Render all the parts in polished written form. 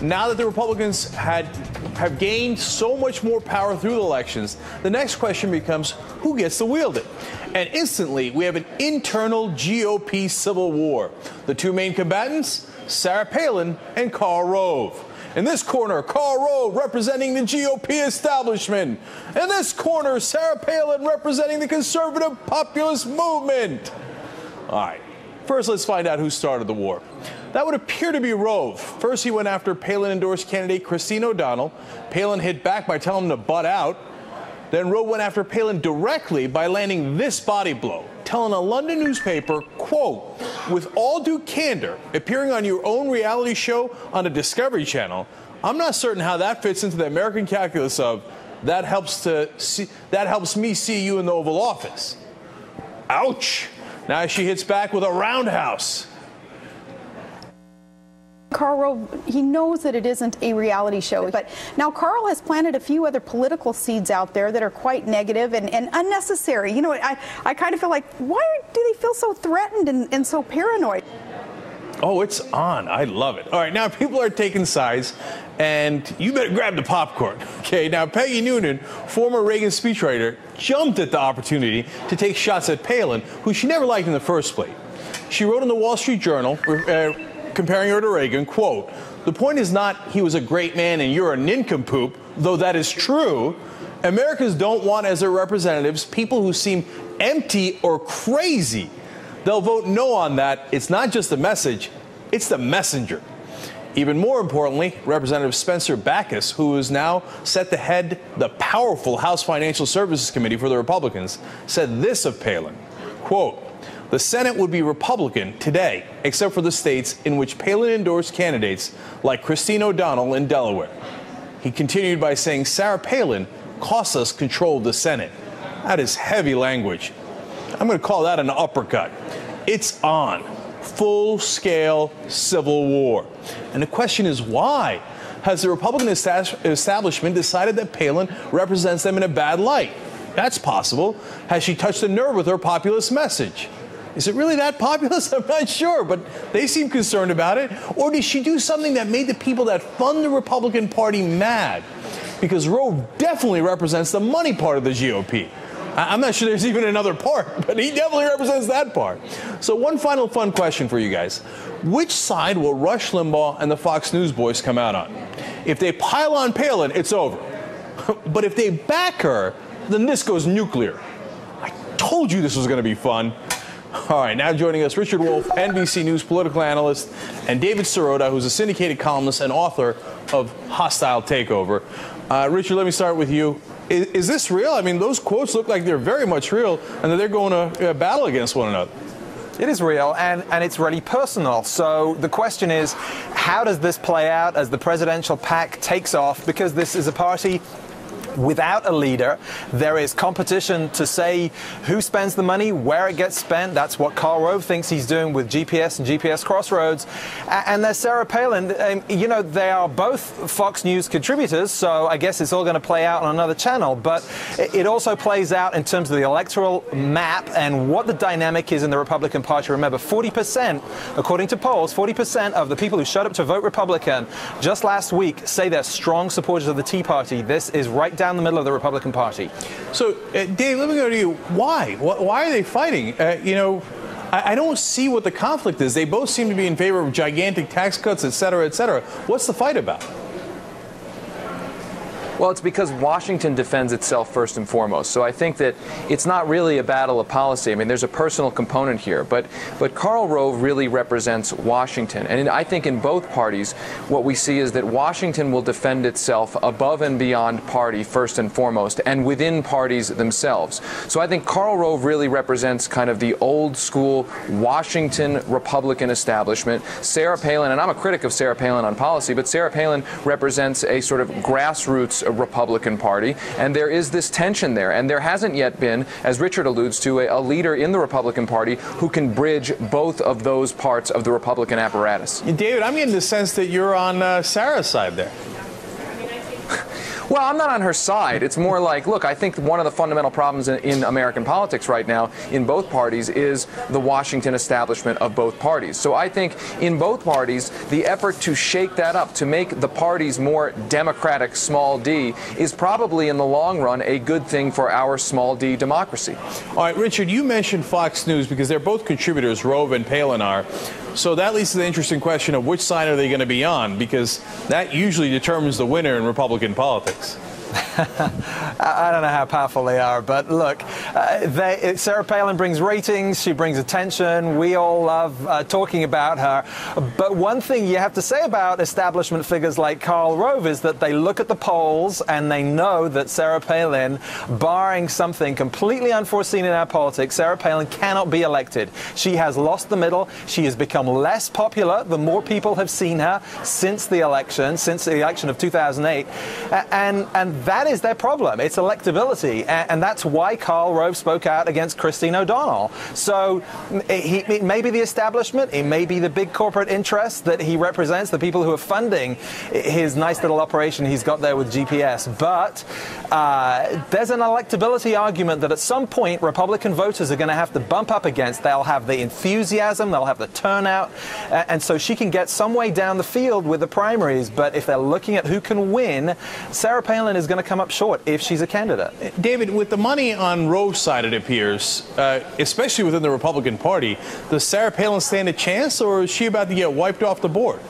Now that the Republicans have gained so much more power through the elections, the next question becomes who gets to wield it? And instantly, we have an internal GOP civil war. The two main combatants, Sarah Palin and Karl Rove. In this corner, Karl Rove representing the GOP establishment. In this corner, Sarah Palin representing the conservative populist movement. All right, first let's find out who started the war. That would appear to be Rove. First, he went after Palin-endorsed candidate Christine O'Donnell. Palin hit back by telling him to butt out. Then Rove went after Palin directly by landing this body blow, telling a London newspaper, quote, "With all due candor, appearing on your own reality show on the Discovery Channel, I'm not certain how that fits into the American calculus of that helps me see you in the Oval Office." Ouch. Now she hits back with a roundhouse. Karl Rove, he knows that it isn't a reality show, but now Karl has planted a few other political seeds out there that are quite negative and unnecessary. You know, I kind of feel like, why do they feel so threatened and so paranoid? Oh, it's on. I love it. All right, now people are taking sides, and you better grab the popcorn. Okay, now Peggy Noonan, former Reagan speechwriter, jumped at the opportunity to take shots at Palin, who she never liked in the first place. She wrote in the Wall Street Journal, comparing her to Reagan, quote, "The point is not he was a great man and you're a nincompoop, though that is true. Americans don't want as their representatives people who seem empty or crazy. They'll vote no on that. It's not just the message, it's the messenger." Even more importantly, Representative Spencer Backus, who is now set to head the powerful House Financial Services Committee for the Republicans, said this of Palin, quote, "The Senate would be Republican today, except for the states in which Palin endorsed candidates like Christine O'Donnell in Delaware." He continued by saying Sarah Palin costs us control of the Senate. That is heavy language. I'm going to call that an uppercut. It's on. Full-scale civil war. And the question is why? Has the Republican establishment decided that Palin represents them in a bad light? That's possible. Has she touched a nerve with her populist message? Is it really that populist? I'm not sure, but they seem concerned about it. Or did she do something that made the people that fund the Republican Party mad? Because Rove definitely represents the money part of the GOP. I'm not sure there's even another part, but he definitely represents that part. So one final fun question for you guys. Which side will Rush Limbaugh and the Fox News boys come out on? If they pile on Palin, it's over. But if they back her, then this goes nuclear. I told you this was going to be fun. All right, now joining us, Richard Wolffe, NBC News political analyst, and David Sirota, who's a syndicated columnist and author of Hostile Takeover. Richard, let me start with you. Is this real? I mean, those quotes look like they're very much real and that they're going to battle against one another. It is real, and it's really personal. So the question is, how does this play out as the presidential pack takes off? Because this is a party without a leader. There is competition to say who spends the money, where it gets spent. That's what Karl Rove thinks he's doing with GPS and GPS Crossroads. And there's Sarah Palin. You know, they are both Fox News contributors, so I guess it's all going to play out on another channel. But it also plays out in terms of the electoral map and what the dynamic is in the Republican Party. Remember, 40%, according to polls, 40% of the people who showed up to vote Republican just last week say they're strong supporters of the Tea Party. This is right down the middle of the Republican Party. So, Dave, let me go to you. Why? Why are they fighting? You know, I don't see what the conflict is. They both seem to be in favor of gigantic tax cuts, et cetera, et cetera. What's the fight about? Well, it's because Washington defends itself first and foremost. So I think that it's not really a battle of policy. I mean, there's a personal component here. But Karl Rove really represents Washington. And I think in both parties, what we see is that Washington will defend itself above and beyond party first and foremost, and within parties themselves. So I think Karl Rove really represents kind of the old school Washington Republican establishment. Sarah Palin, and I'm a critic of Sarah Palin on policy, but Sarah Palin represents a sort of grassroots Republican Party, and there is this tension there, and there hasn't yet been, as Richard alludes to, a leader in the Republican Party who can bridge both of those parts of the Republican apparatus. David, I'm getting the sense that you're on Sarah's side there. Well, I'm not on her side. It's more like, look, I think one of the fundamental problems in American politics right now in both parties is the Washington establishment of both parties. So I think in both parties, the effort to shake that up, to make the parties more democratic, small d, is probably in the long run a good thing for our small d democracy. All right, Richard, you mentioned Fox News because they're both contributors, Rove and Palin are. So that leads to the interesting question of which side are they going to be on, because that usually determines the winner in Republican politics. I don't know how powerful they are, but look, Sarah Palin brings ratings, she brings attention, we all love talking about her. But one thing you have to say about establishment figures like Karl Rove is that they look at the polls and they know that Sarah Palin, barring something completely unforeseen in our politics, Sarah Palin cannot be elected. She has lost the middle, she has become less popular the more people have seen her since the election of 2008, and that is their problem. It's electability, and that's why Karl Rove spoke out against Christine O'Donnell. So it may be the establishment, it may be the big corporate interests that he represents, the people who are funding his nice little operation he's got there with GPS, but there's an electability argument that at some point Republican voters are going to have to bump up against. They'll have the enthusiasm, they'll have the turnout, and so she can get some way down the field with the primaries, but if they're looking at who can win, Sarah Palin is going to come up short if she's a candidate. David, with the money on Rove's side, it appears, especially within the Republican Party, does Sarah Palin stand a chance, or is she about to get wiped off the board?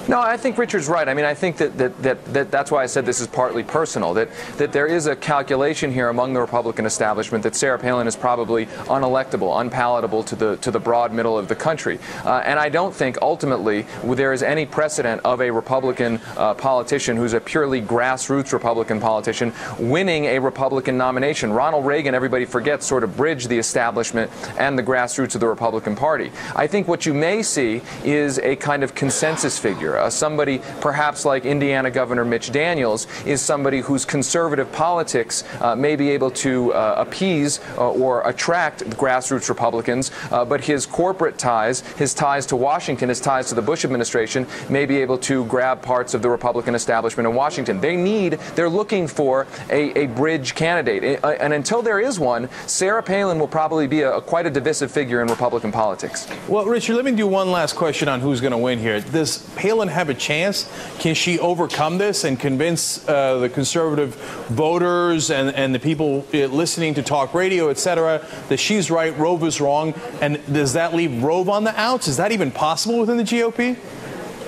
No, I think Richard's right. I mean, I think that's why I said this is partly personal, that there is a calculation here among the Republican establishment that Sarah Palin is probably unelectable, unpalatable to the broad middle of the country. And I don't think ultimately there is any precedent of a Republican politician who's a purely grassroots Republican politician winning a Republican nomination. Ronald Reagan, everybody forgets, sort of bridged the establishment and the grassroots of the Republican Party. I think what you may see is a kind of consensus figure. Somebody perhaps like Indiana Governor Mitch Daniels is somebody whose conservative politics may be able to appease or attract grassroots Republicans, but his corporate ties, his ties to Washington, his ties to the Bush administration may be able to grab parts of the Republican establishment in Washington. They're looking for a bridge candidate. And until there is one, Sarah Palin will probably be quite a divisive figure in Republican politics. Well, Richard, let me do one last question on who's going to win here. Does Palin have a chance? Can she overcome this and convince the conservative voters and the people listening to talk radio, etc., that she's right, Rove is wrong? And does that leave Rove on the outs? Is that even possible within the GOP?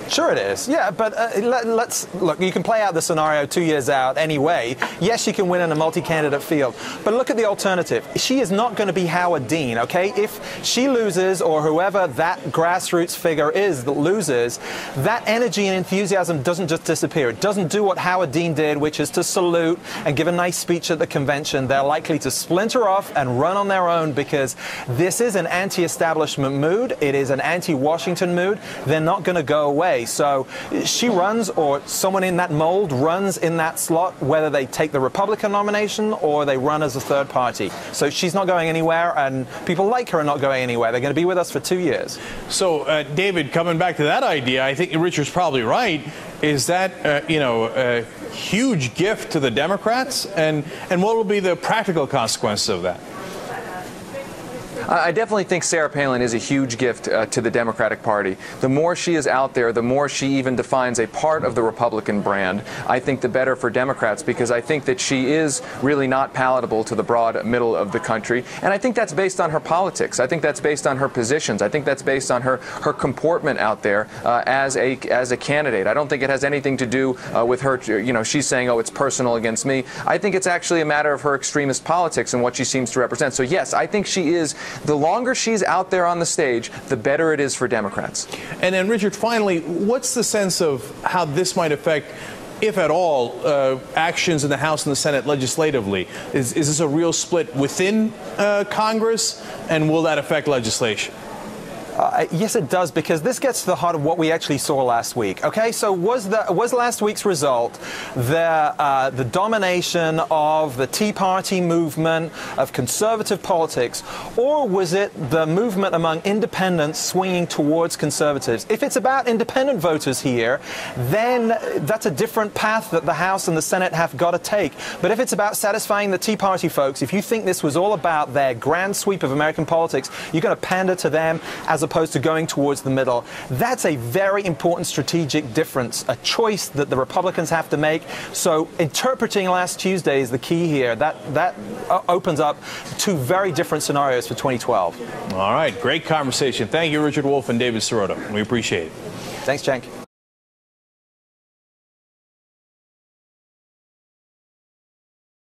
Sure it is. Yeah, but let's look, you can play out the scenario 2 years out anyway. Yes, she can win in a multi-candidate field, but look at the alternative. She is not going to be Howard Dean, okay? If she loses, or whoever that grassroots figure is that loses, that energy and enthusiasm doesn't just disappear. It doesn't do what Howard Dean did, which is to salute and give a nice speech at the convention. They're likely to splinter off and run on their own because this is an anti-establishment mood. It is an anti-Washington mood. They're not going to go away. So she runs, or someone in that mold runs in that slot, whether they take the Republican nomination or they run as a third party. So she's not going anywhere, and people like her are not going anywhere. They're going to be with us for 2 years. So, David, coming back to that idea, I think Richard's probably right. Is that, a huge gift to the Democrats? And what will be the practical consequences of that? I definitely think Sarah Palin is a huge gift to the Democratic Party. The more she is out there, the more she even defines a part of the Republican brand, I think the better for Democrats, because I think that she is really not palatable to the broad middle of the country. And I think that's based on her politics. I think that's based on her positions. I think that's based on her comportment out there as a candidate. I don't think it has anything to do with her, she's saying, oh, it's personal against me. I think it's actually a matter of her extremist politics and what she seems to represent. So yes, I think she is. The longer she's out there on the stage, the better it is for Democrats. And then, Richard, finally, what's the sense of how this might affect, if at all, actions in the House and the Senate legislatively? Is this a real split within Congress, and will that affect legislation? Yes, it does, because this gets to the heart of what we actually saw last week. Okay, so was last week's result the domination of the Tea Party movement, of conservative politics, or was it the movement among independents swinging towards conservatives? If it's about independent voters here, then that's a different path that the House and the Senate have got to take. But if it's about satisfying the Tea Party folks, if you think this was all about their grand sweep of American politics, you're going to pander to them as opposed to going towards the middle. That's a very important strategic difference, a choice that the Republicans have to make. So interpreting last Tuesday is the key here. That opens up two very different scenarios for 2012. All right, great conversation. Thank you, Richard Wolffe and David Sirota. We appreciate it. Thanks, Cenk.